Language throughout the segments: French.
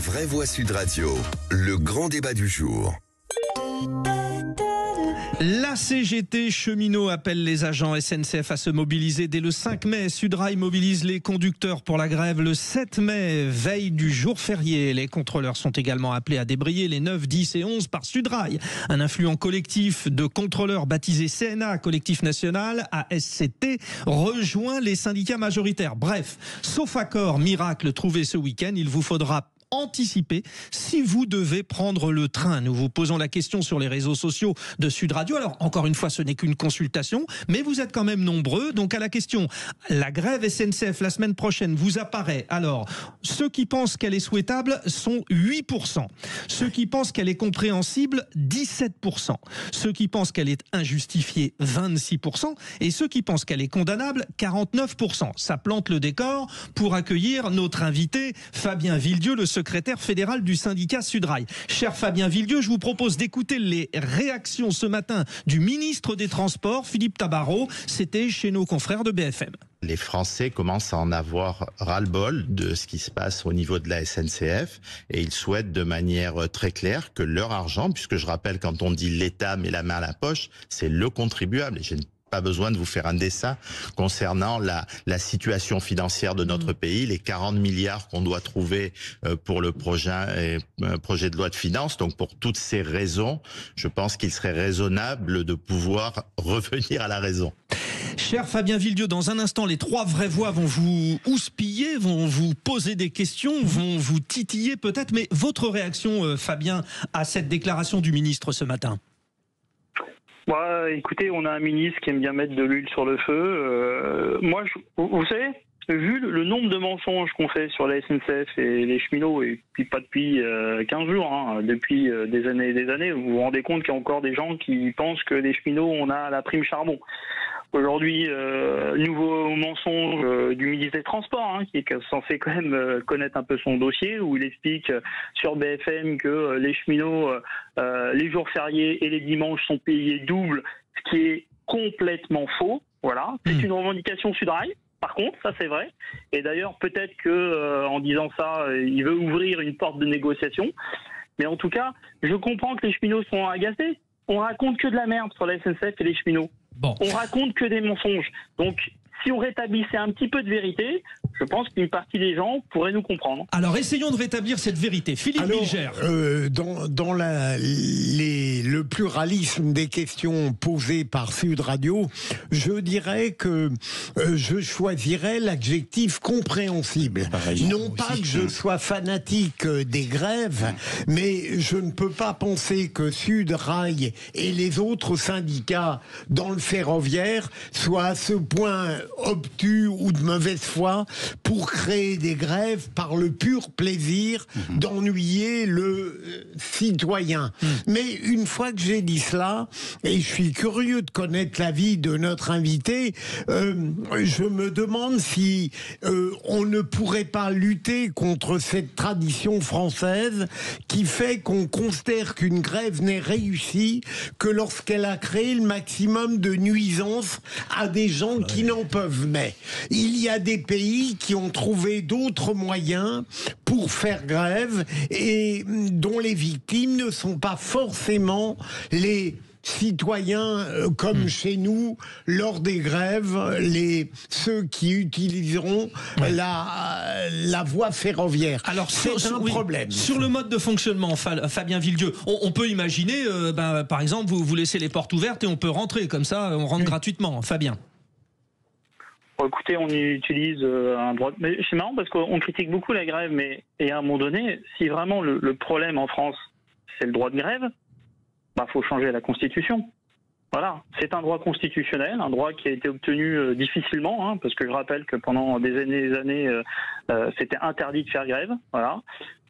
vraies voix Sud Radio, le grand débat du jour. La CGT cheminot appelle les agents SNCF à se mobiliser dès le 5 mai. Sudrail mobilise les conducteurs pour la grève le 7 mai, veille du jour férié. Les contrôleurs sont également appelés à débrayer les 9, 10 et 11 par Sudrail. Un influent collectif de contrôleurs baptisé CNA, collectif national ASCT, rejoint les syndicats majoritaires. Bref, sauf accord miracle trouvé ce week-end, il vous faudra anticiper si vous devez prendre le train. Nous vous posons la question sur les réseaux sociaux de Sud Radio. Alors, encore une fois, ce n'est qu'une consultation, mais vous êtes quand même nombreux. Donc, à la question, la grève SNCF la semaine prochaine vous apparaît. Alors, ceux qui pensent qu'elle est souhaitable sont 8%. Ceux qui pensent qu'elle est compréhensible, 17%. Ceux qui pensent qu'elle est injustifiée, 26%. Et ceux qui pensent qu'elle est condamnable, 49%. Ça plante le décor pour accueillir notre invité, Fabien Villedieu, le secrétaire fédéral du syndicat Sudrail. Cher Fabien Villedieu, je vous propose d'écouter les réactions ce matin du ministre des Transports, Philippe Tabarot. C'était chez nos confrères de BFM. Les Français commencent à en avoir ras-le-bol de ce qui se passe au niveau de la SNCF et ils souhaitent de manière très claire que leur argent, puisque je rappelle quand on dit l'État met la main à la poche, c'est le contribuable. Et j'ai pas besoin de vous faire un dessin concernant la situation financière de notre pays, les 40 milliards qu'on doit trouver pour le projet de loi de finances. Donc pour toutes ces raisons, je pense qu'il serait raisonnable de pouvoir revenir à la raison. Cher Fabien Villedieu, dans un instant, les trois vraies voix vont vous houspiller, vont vous poser des questions, vont vous titiller peut-être. Mais votre réaction, Fabien, à cette déclaration du ministre ce matin? Écoutez, on a un ministre qui aime bien mettre de l'huile sur le feu. Vous savez, vu le nombre de mensonges qu'on fait sur la SNCF et les cheminots, et puis pas depuis 15 jours, depuis des années et des années, vous vous rendez compte qu'il y a encore des gens qui pensent que les cheminots, on a la prime charbon. Aujourd'hui, nouveau mensonge du ministre des Transports, qui est censé quand même connaître un peu son dossier, où il explique sur BFM que les cheminots, les jours fériés et les dimanches sont payés double, ce qui est complètement faux. Voilà, c'est une revendication Sudrail. Par contre, ça c'est vrai. Et d'ailleurs, peut-être que en disant ça, il veut ouvrir une porte de négociation. Mais en tout cas, je comprends que les cheminots sont agacés. On raconte que de la merde sur la SNCF et les cheminots. Bon. On raconte que des mensonges. Donc, si on rétablissait un petit peu de vérité, je pense qu'une partie des gens pourraient nous comprendre. Alors, essayons de rétablir cette vérité. Philippe Bilger. Dans le pluralisme des questions posées par Sud Radio, je dirais que je choisirais l'adjectif compréhensible. Non pas que je sois fanatique des grèves, mais je ne peux pas penser que Sudrail et les autres syndicats dans le ferroviaire soient à ce point obtus ou de mauvaise foi pour créer des grèves par le pur plaisir d'ennuyer le citoyen. Mais une fois que j'ai dit cela, et je suis curieux de connaître l'avis de notre invité, je me demande si on ne pourrait pas lutter contre cette tradition française qui fait qu'on considère qu'une grève n'est réussie que lorsqu'elle a créé le maximum de nuisances à des gens qui n'en peuvent. Mais il y a des pays qui ont trouvé d'autres moyens pour faire grève et dont les victimes ne sont pas forcément les citoyens comme chez nous lors des grèves, ceux qui utiliseront la voie ferroviaire. Alors c'est un problème. Sur le mode de fonctionnement, Fabien Villedieu, on peut imaginer, par exemple, vous laissez les portes ouvertes et on peut rentrer comme ça, on rentre gratuitement. Fabien. Écoutez, on utilise un droit. Mais c'est marrant parce qu'on critique beaucoup la grève, mais à un moment donné, si vraiment le problème en France, c'est le droit de grève, faut changer la Constitution. Voilà, c'est un droit constitutionnel, un droit qui a été obtenu difficilement, parce que je rappelle que pendant des années, c'était interdit de faire grève. Voilà,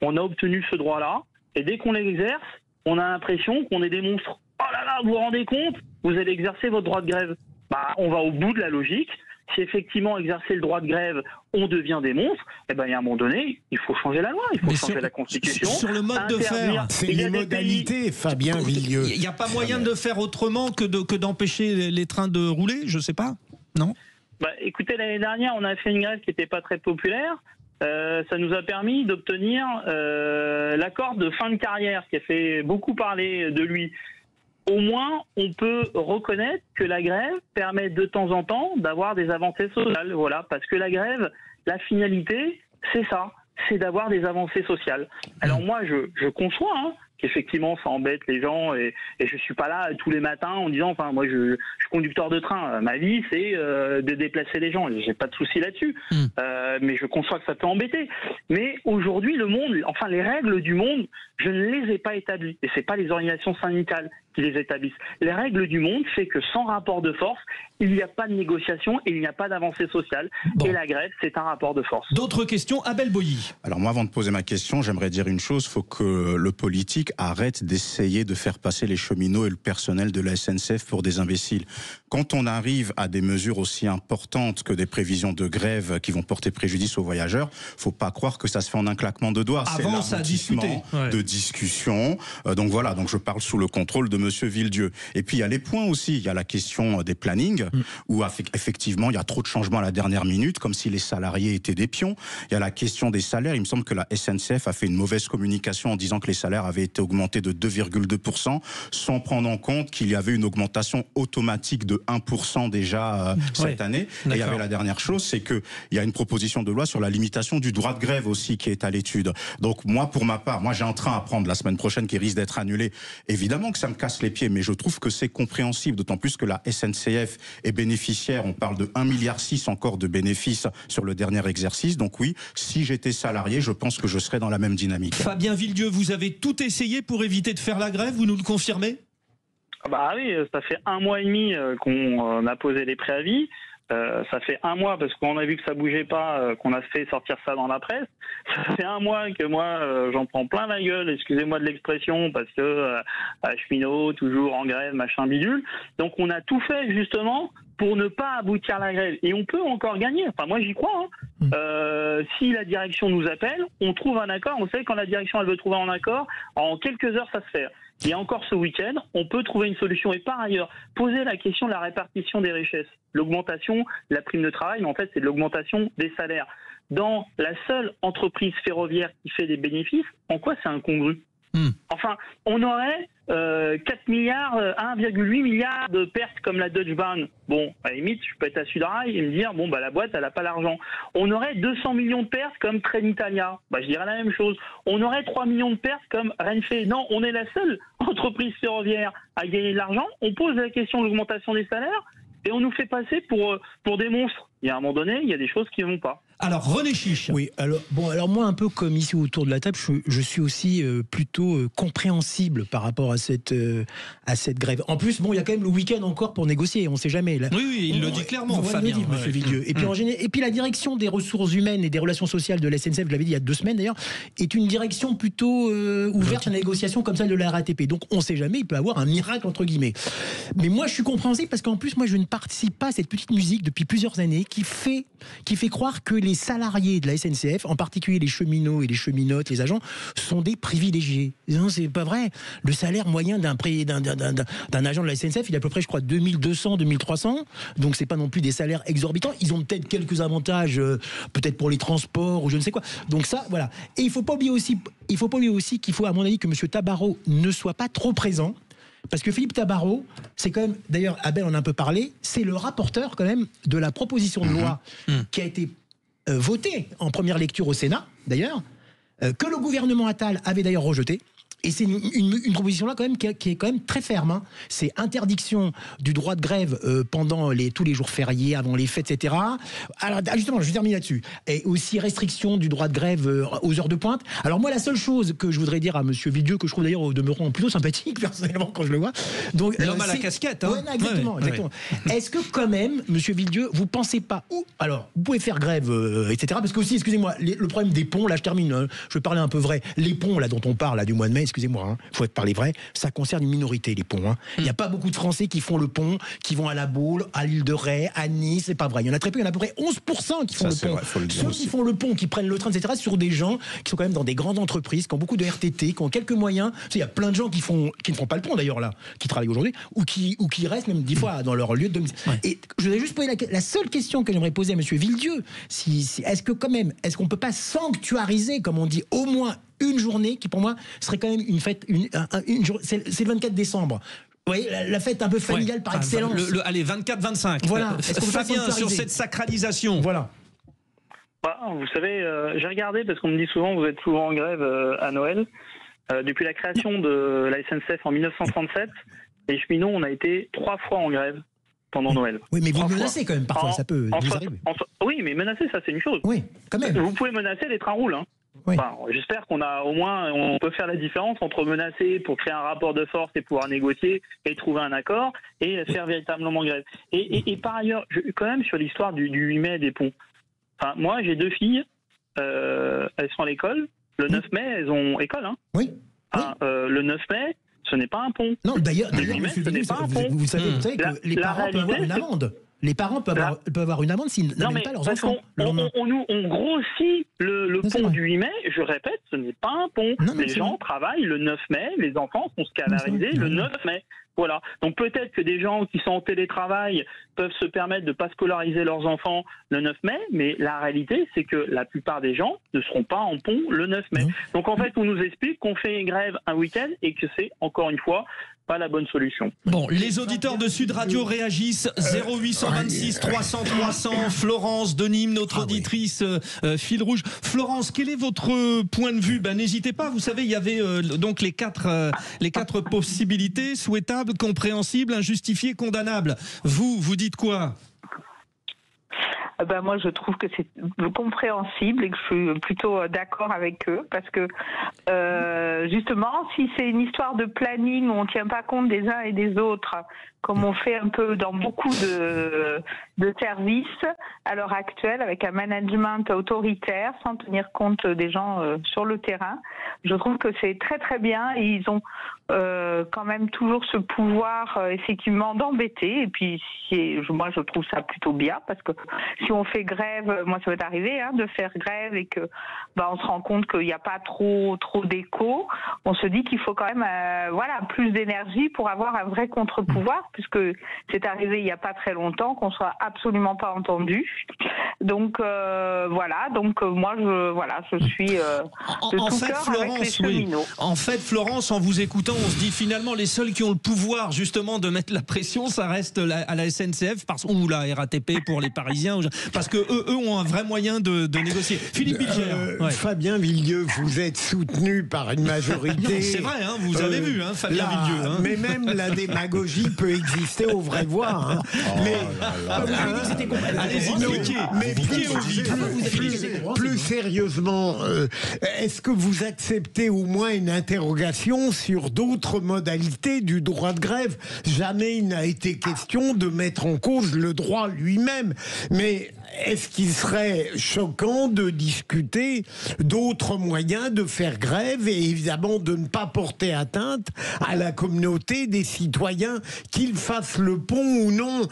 on a obtenu ce droit-là, et dès qu'on l'exerce, on a l'impression qu'on est des monstres. Oh là là, vous vous rendez compte? Vous allez exercer votre droit de grève. On va au bout de la logique. Si effectivement exercer le droit de grève, on devient des monstres, il y a un moment donné, il faut changer la loi, il faut changer la Constitution. Sur le mode de faire, c'est les modalités, Fabien Villedieu. Il n'y a pas moyen de faire autrement que d'empêcher les trains de rouler, je sais pas, non? Écoutez, l'année dernière, on a fait une grève qui n'était pas très populaire. ça nous a permis d'obtenir l'accord de fin de carrière qui a fait beaucoup parler de lui. Au moins, on peut reconnaître que la grève permet de temps en temps d'avoir des avancées sociales. Voilà, parce que la grève, la finalité, c'est ça, c'est d'avoir des avancées sociales. Alors moi, je conçois qu'effectivement, ça embête les gens et je suis pas là tous les matins en disant, enfin, moi, je suis conducteur de train. Ma vie, c'est de déplacer les gens. J'ai pas de souci là-dessus. Mais je conçois que ça peut embêter. Mais aujourd'hui, le monde, enfin, les règles du monde, je ne les ai pas établies. Et c'est pas les organisations syndicales qui les établissent. Les règles du monde fait que sans rapport de force, il n'y a pas de négociation et il n'y a pas d'avancée sociale. Bon. Et la grève, c'est un rapport de force. D'autres questions? Abel Boilly. Alors moi, avant de poser ma question, j'aimerais dire une chose. Il faut que le politique arrête d'essayer de faire passer les cheminots et le personnel de la SNCF pour des imbéciles. Quand on arrive à des mesures aussi importantes que des prévisions de grève qui vont porter préjudice aux voyageurs, faut pas croire que ça se fait en un claquement de doigts. Avant, ça a discuté. De discussion. Donc voilà, donc je parle sous le contrôle de Monsieur Villedieu. Et puis il y a les points aussi. Il y a la question des plannings, où effectivement il y a trop de changements à la dernière minute, comme si les salariés étaient des pions. Il y a la question des salaires. Il me semble que la SNCF a fait une mauvaise communication en disant que les salaires avaient été augmentés de 2,2%, sans prendre en compte qu'il y avait une augmentation automatique de 1% déjà cette année. Et il y avait la dernière chose, c'est qu'il y a une proposition de loi sur la limitation du droit de grève aussi qui est à l'étude. Donc moi, pour ma part, j'ai un train à prendre la semaine prochaine qui risque d'être annulé. Évidemment que ça me casse les pieds, mais je trouve que c'est compréhensible, d'autant plus que la SNCF est bénéficiaire. On parle de 1,6 milliard encore de bénéfices sur le dernier exercice. Donc oui, si j'étais salarié, je pense que je serais dans la même dynamique. Fabien Villedieu, vous avez tout essayé pour éviter de faire la grève, vous nous le confirmez? Bah oui, ça fait 1 mois et demi qu'on a posé les préavis. Ça fait 1 mois parce qu'on a vu que ça bougeait pas, qu'on a fait sortir ça dans la presse. Ça fait 1 mois que moi j'en prends plein la gueule, excusez-moi de l'expression, parce que cheminot toujours en grève, machin bidule. Donc on a tout fait justement pour ne pas aboutir à la grève. Et on peut encore gagner. Enfin moi j'y crois. Si la direction nous appelle, on trouve un accord. On sait quand la direction elle veut trouver un accord, en quelques heures ça se fait. Et encore ce week-end, on peut trouver une solution. Et par ailleurs, poser la question de la répartition des richesses. L'augmentation, la prime de travail, mais en fait, c'est l'augmentation des salaires. Dans la seule entreprise ferroviaire qui fait des bénéfices, en quoi c'est incongru ? Enfin, on aurait 4 milliards, 1,8 milliard de pertes comme la Deutsche Bahn. Bon, à la limite, je peux être à Sudrail et me dire, bon, bah, la boîte, elle n'a pas l'argent. On aurait 200 millions de pertes comme Trenitalia. Bah, je dirais la même chose. On aurait 3 millions de pertes comme Renfe. Non, on est la seule entreprise ferroviaire à gagner de l'argent. On pose la question de l'augmentation des salaires et on nous fait passer pour des monstres. Il y a un moment donné, il y a des choses qui ne vont pas. Alors, René Chiche. Oui, alors moi, un peu comme ici autour de la table, je suis aussi plutôt compréhensible par rapport à cette grève. En plus, il y a quand même le week-end encore pour négocier, on ne sait jamais. Là. Oui, il le dit clairement, Fabien. Monsieur Villedieu. Et puis, la direction des ressources humaines et des relations sociales de la SNCF, je l'avais dit il y a 2 semaines d'ailleurs, est une direction plutôt ouverte à la négociation comme celle de la RATP. Donc, on ne sait jamais, il peut y avoir un miracle, entre guillemets. Mais moi, je suis compréhensible parce qu'en plus, moi, je ne participe pas à cette petite musique depuis plusieurs années qui fait croire que les salariés de la SNCF, en particulier les cheminots et les cheminotes, les agents, sont des privilégiés. Non, c'est pas vrai. Le salaire moyen d'un agent de la SNCF, il est à peu près, je crois, 2200, 2300. Donc, c'est pas non plus des salaires exorbitants. Ils ont peut-être quelques avantages, peut-être pour les transports ou je ne sais quoi. Donc ça, voilà. Et il faut pas oublier aussi qu'il faut, à mon avis, que M. Tabarot ne soit pas trop présent. Parce que Philippe Tabarot, c'est quand même, d'ailleurs, Abel en a un peu parlé, c'est le rapporteur quand même de la proposition de loi qui a été votée en première lecture au Sénat, d'ailleurs, que le gouvernement Attal avait d'ailleurs rejetée. Et c'est une proposition là quand même qui est quand même très ferme. Hein. C'est interdiction du droit de grève pendant tous les jours fériés, avant les fêtes, etc. Alors justement, je vais terminer là-dessus. Et aussi restriction du droit de grève aux heures de pointe. Alors moi, la seule chose que je voudrais dire à Monsieur Villedieu, que je trouve d'ailleurs au demeurant plutôt sympathique personnellement quand je le vois. Donc l'homme à la casquette. Hein. Ouais, exactement. Est-ce que quand même, Monsieur Villedieu, vous pensez pas alors vous pouvez faire grève, etc. Parce que aussi, excusez-moi, le problème des ponts. Là, je termine. Je vais parler un peu vrai. Les ponts là dont on parle là du mois de mai. excusez-moi, faut parler vrai, ça concerne une minorité, les ponts. Il n'y a pas beaucoup de Français qui font le pont, qui vont à La Baule, à l'île de Ré, à Nice, c'est pas vrai. Il y en a très peu, il y en a à peu près 11% qui font le pont. Vrai, ceux qui font le pont, qui prennent le train, etc., sur des gens qui sont quand même dans des grandes entreprises, qui ont beaucoup de RTT, qui ont quelques moyens. Il y a plein de gens qui ne font pas le pont d'ailleurs là, qui travaillent aujourd'hui, ou qui restent même 10 fois dans leur lieu de domicile. Ouais. Et je voudrais juste poser la seule question que j'aimerais poser à monsieur Villedieu, est-ce qu'on peut pas sanctuariser, comme on dit, au moins une journée qui pour moi serait quand même une fête, c'est le 24 décembre. Vous voyez, la fête un peu familiale par excellence. Allez, 24-25. Voilà. Fabien, sur cette sacralisation. Voilà. Bah, vous savez, j'ai regardé parce qu'on me dit souvent vous êtes souvent en grève à Noël. Depuis la création de la SNCF en 1937, les cheminots, on a été 3 fois en grève pendant Noël. Oui, mais vous menacez quand même parfois, ça peut vous arriver. Oui, mais menacer, ça c'est une chose. Oui, quand même. Vous pouvez menacer, les trains roulent. Oui. Enfin, j'espère on peut faire la différence entre menacer pour créer un rapport de force et pouvoir négocier et trouver un accord et faire véritablement grève. Et par ailleurs, quand même sur l'histoire du 8 mai des ponts. Enfin, moi, j'ai 2 filles, elles sont à l'école. Le 9 mai, elles ont école. Oui. Le 9 mai, ce n'est pas un pont. Non, d'ailleurs, ce n'est pas un pont. Vous savez que les parents peuvent avoir une amende. Les parents peuvent avoir une amende s'ils n'amènent pas leurs enfants. On grossit le pont du 8 mai, je répète, ce n'est pas un pont. Les gens travaillent le 9 mai, les enfants sont scolarisés le 9 mai. Voilà. Donc peut-être que des gens qui sont en télétravail peuvent se permettre de ne pas scolariser leurs enfants le 9 mai, mais la réalité, c'est que la plupart des gens ne seront pas en pont le 9 mai. Donc en fait, on nous explique qu'on fait une grève un week-end et que c'est, encore une fois, pas la bonne solution. Bon, les auditeurs de Sud Radio réagissent. 0826 300 300. Florence de Nîmes, notre auditrice fil rouge. Florence, quel est votre point de vue? N'hésitez pas. Vous savez, il y avait donc les quatre possibilités: souhaitables, compréhensibles, injustifiées, condamnables. Vous dites quoi? Moi, je trouve que c'est compréhensible et que je suis plutôt d'accord avec eux parce que justement, si c'est une histoire de planning où on ne tient pas compte des uns et des autres, comme on fait un peu dans beaucoup de services à l'heure actuelle, avec un management autoritaire, sans tenir compte des gens sur le terrain, je trouve que c'est très très bien et ils ont quand même toujours ce pouvoir effectivement d'embêter. Et puis moi je trouve ça plutôt bien parce que si on fait grève, moi ça m'est arrivé de faire grève et que on se rend compte qu'il n'y a pas trop d'écho, on se dit qu'il faut quand même plus d'énergie pour avoir un vrai contre-pouvoir, puisque c'est arrivé il n'y a pas très longtemps qu'on soit absolument pas entendu. Donc moi je suis de tout cœur avec les cheminots. En fait, Florence, en vous écoutant, on se dit finalement les seuls qui ont le pouvoir justement de mettre la pression, ça reste à la SNCF ou la RATP pour les Parisiens, parce que eux ont un vrai moyen de négocier. Philippe Bilger. Fabien Villedieu, vous êtes soutenu par une majorité. C'est vrai, vous avez vu, Fabien Villedieu. Mais même la démagogie peut exister aux vraies voix. Plus sérieusement, est-ce que vous acceptez au moins une interrogation sur d'autres modalités du droit de grève? Jamais il n'a été question de mettre en cause le droit lui-même, mais est-ce qu'il serait choquant de discuter d'autres moyens de faire grève et évidemment de ne pas porter atteinte à la communauté des citoyens, qu'ils fassent le pont ou non?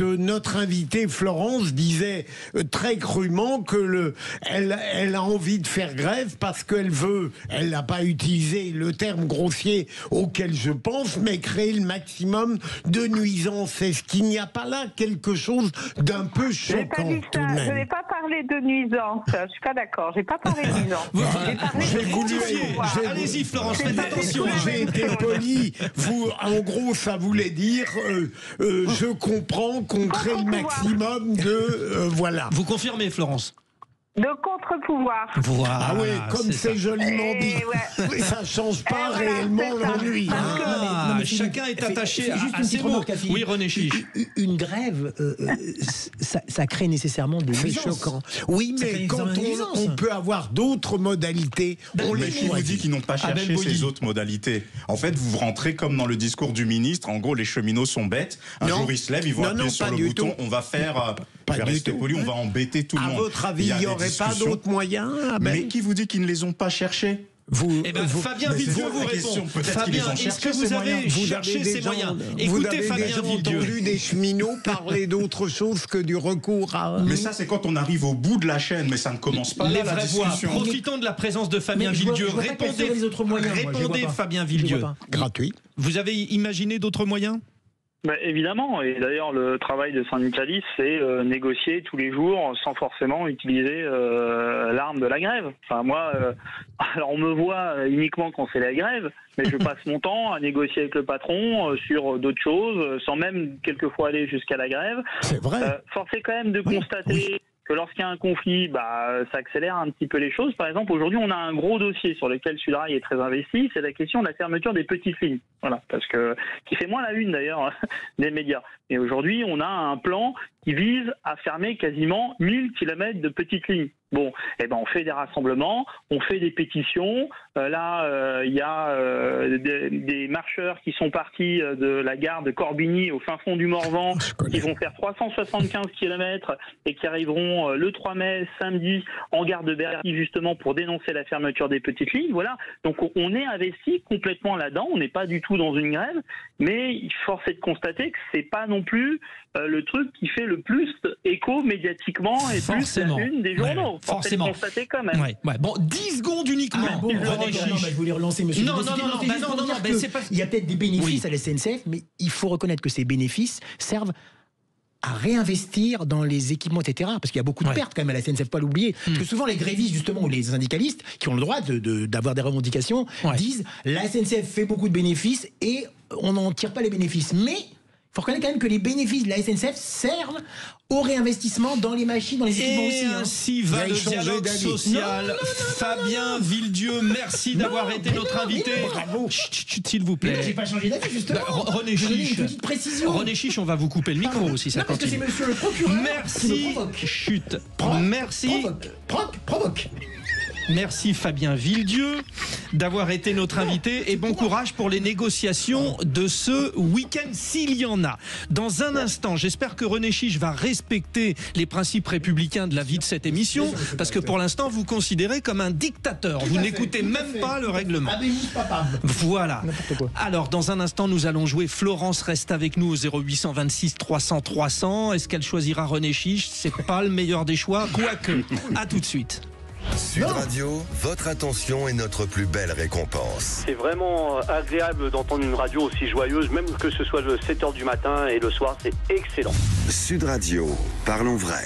Notre invitée Florence disait très crûment que elle a envie de faire grève parce qu'elle veut, elle n'a pas utilisé le terme grossier auquel je pense, mais créer le maximum de nuisances. Est-ce qu'il n'y a pas là quelque chose d'un peu choquant? Je n'ai pas parlé de nuisance. Je suis pas d'accord. J'ai pas parlé de nuisance. Allez-y, Florence, faites attention. J'ai été poli. En gros, ça voulait dire je comprends qu'on crée le maximum de voilà. Vous confirmez, Florence? De contre-pouvoir. Voilà, ah oui, comme c'est joliment dit. Ouais. Ça change pas réellement l'ennui. Chacun est attaché à ses mots. Oui, René Chiche. Une grève, ça crée nécessairement des nuisances. C'est choquant. Oui, mais quand on peut avoir d'autres modalités, on les qui vous dit qu'ils n'ont pas cherché ces autres modalités? En fait, vous rentrez comme dans le discours du ministre. En gros, les cheminots sont bêtes. Un jour, ils se lèvent, ils vont appuyer sur le bouton. On va faire... Je vais rester poli, on va embêter tout le monde. À votre avis, il n'y aurait pas d'autres moyens? Mais qui vous dit qu'ils ne les ont pas cherchés? Fabien Villedieu vous répond. Fabien, est-ce que vous avez cherché ces moyens? Écoutez Fabien Villedieu. Entendu des cheminots parler d'autre chose que du recours à... Mais ça, c'est quand on arrive au bout de la chaîne, mais ça ne commence pas les là, la discussion. Profitons de la présence de Fabien Villedieu. Répondez Fabien Villedieu. Gratuit. Vous avez imaginé d'autres moyens? Évidemment, et d'ailleurs le travail de syndicaliste, c'est négocier tous les jours sans forcément utiliser l'arme de la grève. Enfin moi, alors on me voit uniquement quand c'est la grève, mais je passe mon temps à négocier avec le patron sur d'autres choses, sans même quelquefois aller jusqu'à la grève. C'est vrai. Force est quand même de constater que lorsqu'il y a un conflit, ça accélère un petit peu les choses. Par exemple, aujourd'hui, on a un gros dossier sur lequel Sudrail est très investi, c'est la question de la fermeture des petites lignes. Voilà, parce que qui fait moins la une d'ailleurs des médias. Et aujourd'hui, on a un plan qui vise à fermer quasiment 1000 km de petites lignes. Bon, on fait des rassemblements, on fait des pétitions. Il y a des marcheurs qui sont partis de la gare de Corbigny au fin fond du Morvan, qui vont faire 375 km et qui arriveront le 3 mai, samedi, en gare de Bercy, justement pour dénoncer la fermeture des petites lignes. Voilà, donc on est investi complètement là-dedans, on n'est pas du tout dans une grève, mais force est de constater que c'est pas non plus le truc qui fait le plus écho médiatiquement et forcément. Plus la une des journaux. Forcément. Constater quand même. Bon, 10 secondes uniquement. Je voulais relancer monsieur. Non, c'est pas... Il y a peut-être des bénéfices à la SNCF, mais il faut reconnaître que ces bénéfices servent à réinvestir dans les équipements, etc. Parce qu'il y a beaucoup de pertes quand même à la SNCF, pas l'oublier. Parce que souvent les grévistes, justement, ou les syndicalistes, qui ont le droit d'avoir des revendications, disent la SNCF fait beaucoup de bénéfices et on n'en tire pas les bénéfices. Mais il faut reconnaître quand même que les bénéfices de la SNCF servent au réinvestissement dans les machines, dans les équipements aussi. Et ainsi va le dialogue social. Fabien Villedieu, merci d'avoir été notre invité. Bravo. S'il vous plaît. J'ai pas changé d'avis, justement. René Chiche. Une petite précision. René Chiche, on va vous couper le micro si ça continue. Parce que c'est monsieur le procureur merci. qui me provoque. Chut. Merci. Provoque. Merci Fabien Villedieu d'avoir été notre invité et bon courage pour les négociations de ce week-end s'il y en a. Dans un instant, j'espère que René Chiche va respecter les principes républicains de la vie de cette émission parce que pour l'instant vous considérez comme un dictateur. Vous n'écoutez même pas le règlement. Voilà. Alors dans un instant nous allons jouer. Florence reste avec nous au 0826 300 300. Est-ce qu'elle choisira René Chiche? C'est pas le meilleur des choix, quoique. À tout de suite. Sud Radio, votre attention est notre plus belle récompense. C'est vraiment agréable d'entendre une radio aussi joyeuse, même que ce soit le 7h du matin et le soir, c'est excellent. Sud Radio, parlons vrai.